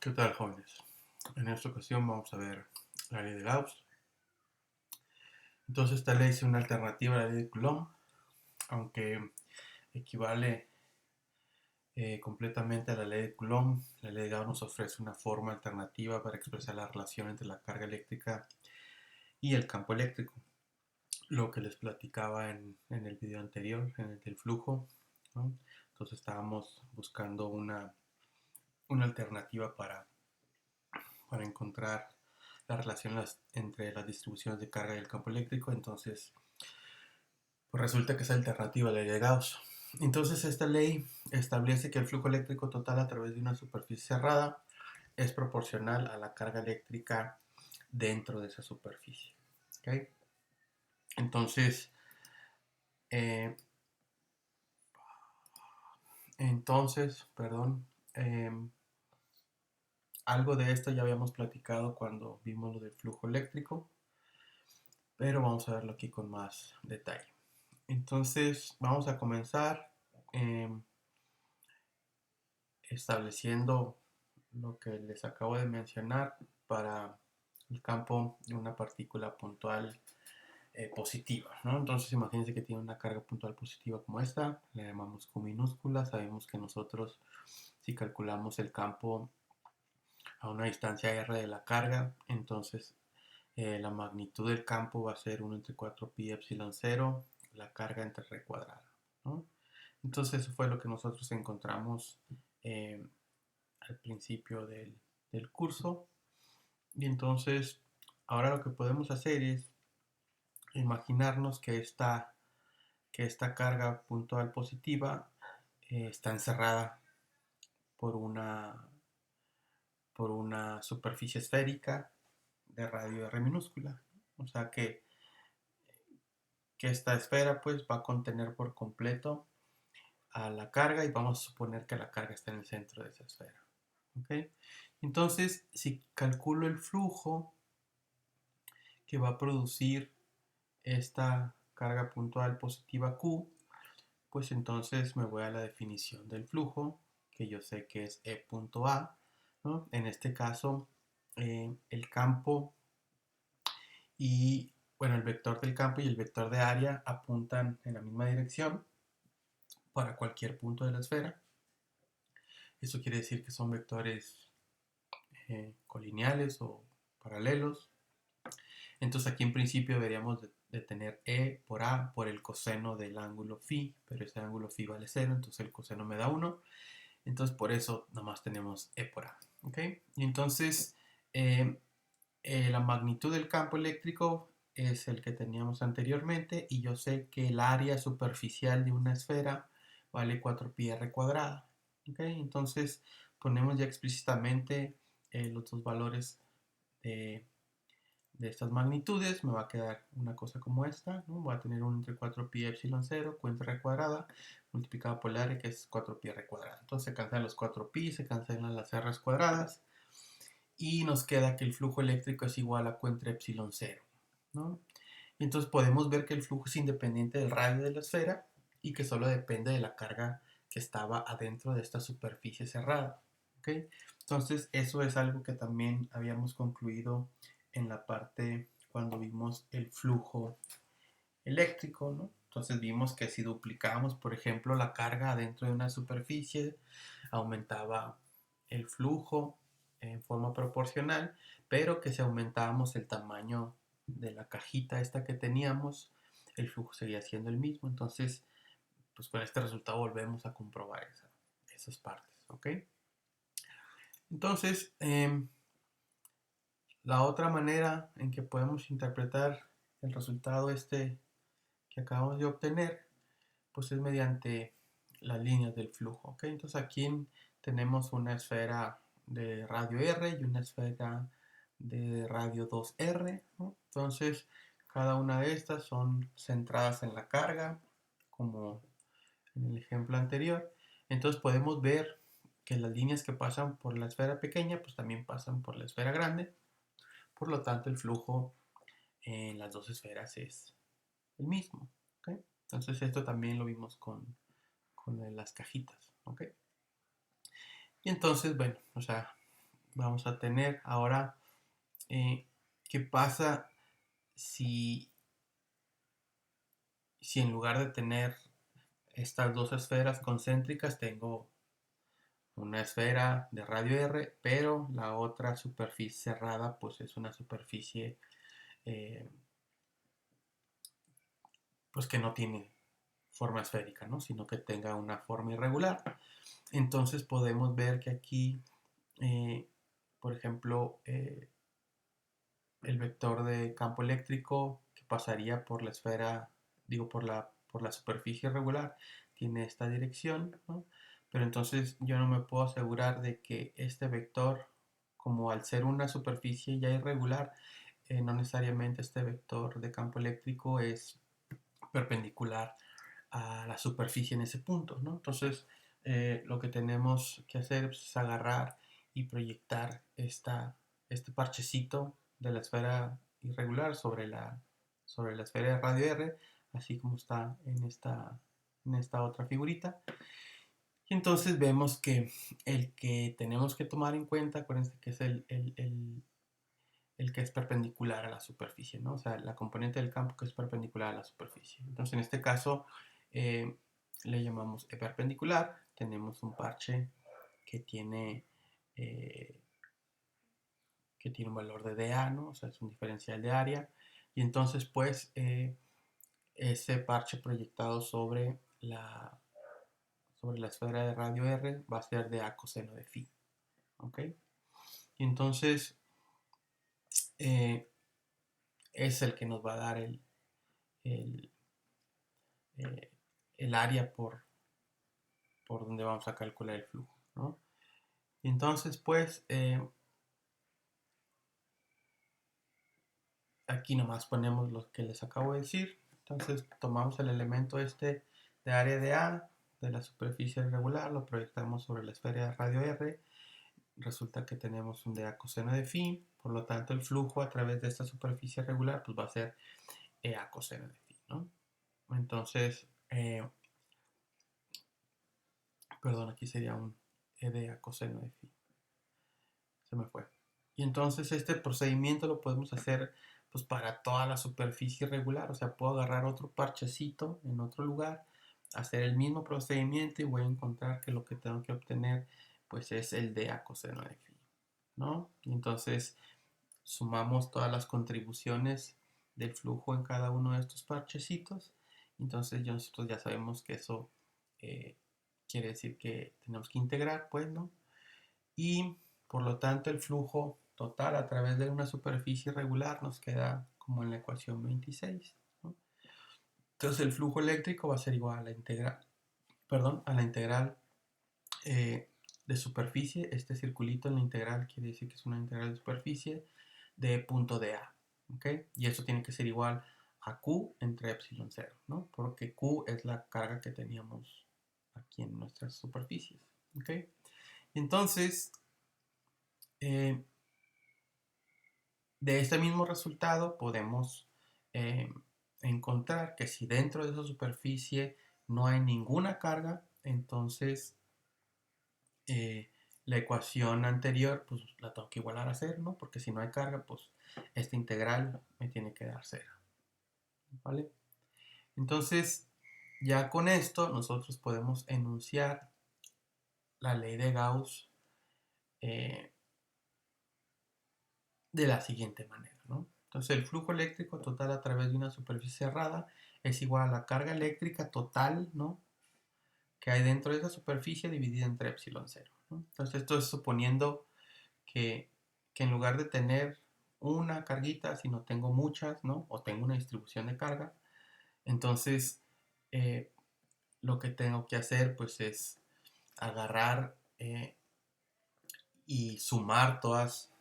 ¿Qué tal, jóvenes? En esta ocasión vamos a ver la ley de Gauss. Entonces, esta ley es una alternativa a la ley de Coulomb, aunque equivale completamente a la ley de Coulomb. La ley de Gauss nos ofrece una forma alternativa para expresar la relación entre la carga eléctrica y el campo eléctrico. Lo que les platicaba en el video anterior, en el del flujo, ¿no? Entonces, estábamos buscando una alternativa para encontrar la relación entre las distribuciones de carga y el campo eléctrico. Entonces, pues resulta que es alternativa a la ley de Gauss. Entonces, esta ley establece que el flujo eléctrico total a través de una superficie cerrada es proporcional a la carga eléctrica dentro de esa superficie. ¿Okay? Entonces, eh, perdón, eh, algo de esto ya habíamos platicado cuando vimos lo del flujo eléctrico, pero vamos a verlo aquí con más detalle. Entonces, vamos a comenzar eh, estableciendo lo que les acabo de mencionar para el campo de una partícula puntual positiva, ¿no? Entonces, imagínense que tiene una carga puntual positiva como esta, le llamamos Q minúscula. Sabemos que nosotros, si calculamos el campo a una distancia r de la carga, entonces la magnitud del campo va a ser 1 entre 4 pi epsilon 0, la carga entre r cuadrada, ¿no? Entonces eso fue lo que nosotros encontramos eh, al principio del curso. Y entonces ahora lo que podemos hacer es imaginarnos que esta carga puntual positiva está encerrada por una superficie esférica de radio r minúscula. O sea que esta esfera pues va a contener por completo a la carga, y vamos a suponer que la carga está en el centro de esa esfera. ¿Okay? Entonces, si calculo el flujo que va a producir esta carga puntual positiva Q, pues entonces me voy a la definición del flujo, que yo sé que es E punto A, ¿no? En este caso, el campo y, bueno, el vector del campo y el vector de área apuntan en la misma dirección para cualquier punto de la esfera. Eso quiere decir que son vectores colineales o paralelos. Entonces aquí en principio deberíamos de tener E por A por el coseno del ángulo phi, pero ese ángulo phi vale 0, entonces el coseno me da 1. Entonces por eso nomás tenemos E por A. ¿Okay? Y entonces la magnitud del campo eléctrico es el que teníamos anteriormente, y yo sé que el área superficial de una esfera vale 4 pi r cuadrada. ¿Okay? Entonces ponemos ya explícitamente los dos valores de estas magnitudes. Me va a quedar una cosa como esta, ¿no? Voy a tener 1 entre 4 pi epsilon 0, cuenta r cuadrada, multiplicado por el área, que es 4 pi r cuadrada. Entonces se cancelan los 4 pi, se cancelan las r cuadradas, y nos queda que el flujo eléctrico es igual a Q entre epsilon 0, ¿no? Entonces podemos ver que el flujo es independiente del radio de la esfera y que solo depende de la carga que estaba adentro de esta superficie cerrada. ¿Okay? Entonces eso es algo que también habíamos concluido en la parte cuando vimos el flujo eléctrico, ¿no? Entonces vimos que si duplicábamos, por ejemplo, la carga dentro de una superficie, aumentaba el flujo en forma proporcional, pero que si aumentábamos el tamaño de la cajita esta que teníamos, el flujo seguía siendo el mismo. Entonces, pues con este resultado volvemos a comprobar esas partes, ¿ok? Entonces, la otra manera en que podemos interpretar el resultado que acabamos de obtener, pues es mediante las líneas del flujo, ¿ok? Entonces aquí tenemos una esfera de radio R y una esfera de radio 2R, ¿no? Entonces cada una de estas son centradas en la carga, como en el ejemplo anterior. Entonces podemos ver que las líneas que pasan por la esfera pequeña pues también pasan por la esfera grande. Por lo tanto, el flujo en las dos esferas es el mismo. ¿Okay? Entonces esto también lo vimos con las cajitas. ¿Okay? Y entonces, bueno, o sea, vamos a tener ahora, ¿qué pasa si, si en lugar de tener estas dos esferas concéntricas tengo una esfera de radio R, pero la otra superficie cerrada pues es una superficie eh, pues que no tiene forma esférica, ¿no? Sino que tenga una forma irregular. Entonces podemos ver que aquí, eh, por ejemplo, el vector de campo eléctrico que pasaría por la esfera, digo, por la superficie irregular, tiene esta dirección, ¿no? Pero entonces yo no me puedo asegurar de que este vector, como al ser una superficie ya irregular, no necesariamente este vector de campo eléctrico es perpendicular a la superficie en ese punto, ¿no? Entonces, lo que tenemos que hacer es agarrar y proyectar este parchecito de la esfera irregular sobre la esfera de radio R, así como está en esta otra figurita. Y entonces vemos que el que tenemos que tomar en cuenta, acuérdense que es el que es perpendicular a la superficie, ¿no? O sea, la componente del campo que es perpendicular a la superficie. Entonces, en este caso, eh, le llamamos E perpendicular. Tenemos un parche que tiene, eh, que tiene un valor de dA, ¿no? O sea, es un diferencial de área. Y entonces, pues, ese parche proyectado sobre la esfera de radio R va a ser de A coseno de phi. ¿Ok? Y entonces, eh, es el que nos va a dar el, eh, el área por donde vamos a calcular el flujo, ¿no? Y entonces, pues, aquí nomás ponemos lo que les acabo de decir. Entonces, tomamos el elemento este de área de A, de la superficie irregular, lo proyectamos sobre la esfera de radio R. Resulta que tenemos un dA coseno de phi, por lo tanto, el flujo a través de esta superficie irregular pues va a ser EA coseno de phi, ¿no? Entonces, perdón, aquí sería un EDA coseno de phi. Se me fue. Y entonces este procedimiento lo podemos hacer pues para toda la superficie irregular. O sea, puedo agarrar otro parchecito en otro lugar, hacer el mismo procedimiento y voy a encontrar que lo que tengo que obtener pues es el DA coseno de phi, ¿no? Y entonces sumamos todas las contribuciones del flujo en cada uno de estos parchecitos. Entonces nosotros ya sabemos que eso eh, quiere decir que tenemos que integrar, pues, ¿no? Y por lo tanto el flujo total a través de una superficie irregular nos queda como en la ecuación 26, ¿no? Entonces el flujo eléctrico va a ser igual a la integral, perdón, a la integral de superficie. Este circulito en la integral quiere decir que es una integral de superficie de punto de A, ¿ok? Y eso tiene que ser igual a Q entre epsilon 0, ¿no? Porque Q es la carga que teníamos aquí en nuestras superficies, ¿ok? Entonces, eh, de este mismo resultado podemos eh, encontrar que si dentro de esa superficie no hay ninguna carga, entonces la ecuación anterior pues la tengo que igualar a cero, ¿no? Porque si no hay carga, pues esta integral me tiene que dar cero, ¿vale? Entonces, ya con esto nosotros podemos enunciar la ley de Gauss eh, de la siguiente manera, ¿no? Entonces el flujo eléctrico total a través de una superficie cerrada es igual a la carga eléctrica total, ¿no? Que hay dentro de esa superficie dividida entre epsilon 0, ¿no? Entonces esto es suponiendo que, que en lugar de tener una carguita, si no tengo muchas, ¿no? O tengo una distribución de carga, entonces eh, lo que tengo que hacer pues es agarrar y sumar todas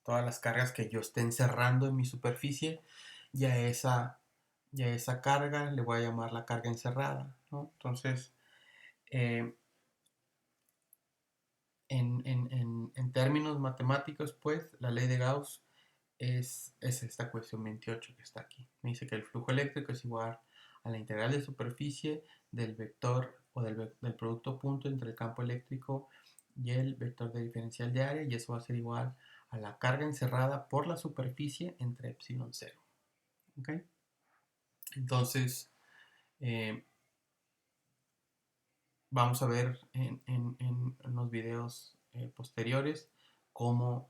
las cargas que yo esté encerrando en mi superficie y a esa carga le voy a llamar la carga encerrada, ¿no? Entonces, eh, en términos matemáticos, pues, la ley de Gauss es esta ecuación 28 que está aquí. Me dice que el flujo eléctrico es igual a la integral de superficie del vector o del producto punto entre el campo eléctrico y el vector de diferencial de área, y eso va a ser igual a la carga encerrada por la superficie entre epsilon 0. ¿Ok? Entonces, vamos a ver en los videos posteriores cómo,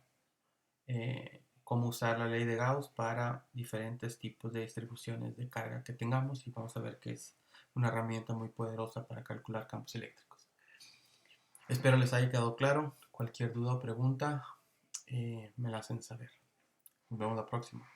cómo usar la ley de Gauss para diferentes tipos de distribuciones de carga que tengamos, y vamos a ver que es una herramienta muy poderosa para calcular campos eléctricos. Espero les haya quedado claro. Cualquier duda o pregunta me la hacen saber. Nos vemos la próxima.